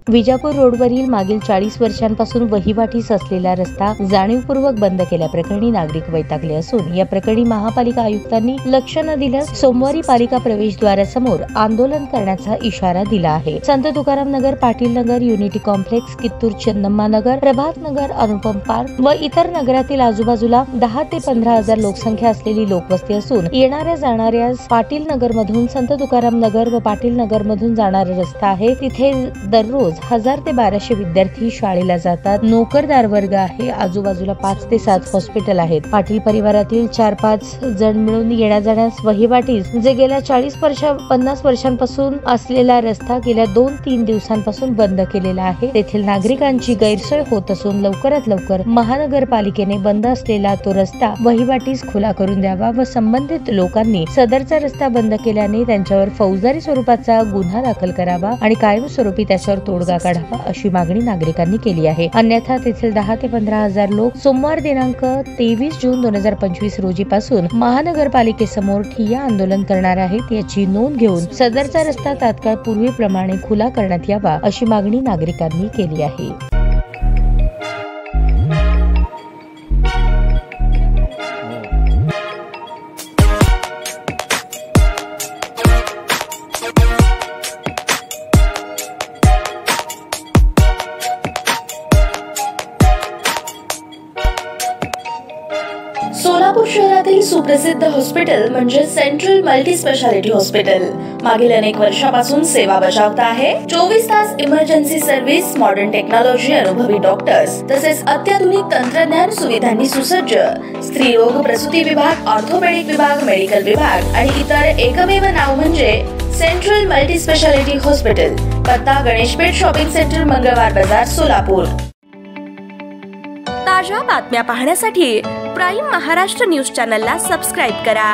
विजापूर रोडवरील मागील 40 वर्षांपासून वहिवाटीस असलेला रस्ता जाणीवपूर्वक बंद केल्याप्रकरणी नागरिक वैतागले असून या प्रकरणी महापालिका आयुक्तांनी लक्ष न दिल्यास सोमवारी पालिका प्रवेशद्वारासमोर आंदोलन करण्याचा इशारा दिला आहे। संत तुकाराम नगर, पाटील नगर, युनिटी कॉम्प्लेक्स, कित्तूर चन्नम्मा नगर, प्रभात नगर, अनुपम पार्क व इतर नगरातील आजूबाजूला 10 ते 15 हजार लोकसंख्या असलेली लोकवस्ती असून येणाऱ्या जाणाऱ्या पाटील नगर मधून संत तुकाराम नगर व पाटील नगर मधून जाणारा रस्ता आहे। तिथे दररोज 1000 ते 1200 विद्यार्थी शाळेला जातात। नोकरदार वर्ग आहे। आजूबाजूला 5 ते 7 हॉस्पिटल आहेत। पाटील परिवारातील 4-5 जण मिळून येण्या जाण्यास वहिवाटीस जे गेल्या 50 वर्षांपासून असलेला रस्ता गेल्या 2-3 दिवसांपासून बंद केलेला आहे। तेथील नागरिकांची गैरसोय होत असून लवकरात लवकर महानगरपालिकेने बंद असलेला तो रस्ता वहिवाटीस खुला करून द्यावा व संबंधित लोकांनी सदरचा रस्ता बंद केल्याने त्यांच्यावर फौजदारी स्वरूपाचा गुन्हा दाखल करावा आणि कायमस्वरूपी त्याच्यावर तोडगा काढावा अशी मागणी नागरिकांनी केली आहे। अन्यथा तेथील 10 ते 15 हजार लोक सोमवार दिनांक 23 जून 2025 रोजी पासून महानगरपालिकेसमोर ठिय्या आंदोलन करणार आहेत। याची नोंद घेऊन सदरचा रस्ता तात्काळ पूर्वीप्रमाणे खुला करण्यात यावा अशी मागणी नागरिकांनी केली आहे। सोलापूर शहरातील सुप्रसिद्ध हॉस्पिटल म्हणजे सेंट्रल मल्टी स्पेशालिटी हॉस्पिटल मागील अनेक वर्षापासून सेवा बजावत आहे। 24 तास इमर्जन्सी सर्व्हिस, मॉडर्न टेक्नॉलॉजी, अनुभवी डॉक्टर्स तसेच अत्याधुनिक तंत्रज्ञान सुविधांनी सुसज्ज स्त्रीरोग, प्रसूती विभाग, ऑर्थोपेडिक विभाग, मेडिकल विभाग आणि इतर एकमेव नाव म्हणजे सेंट्रल मल्टी स्पेशालिटी हॉस्पिटल। पत्ता गणेशपेठ शॉपिंग सेंटर, मंगळवार बाजार, सोलापूर। ताज्या बातम्या पाहण्यासाठी प्राईम महाराष्ट्र न्यूज चॅनलला सबस्क्राईब करा।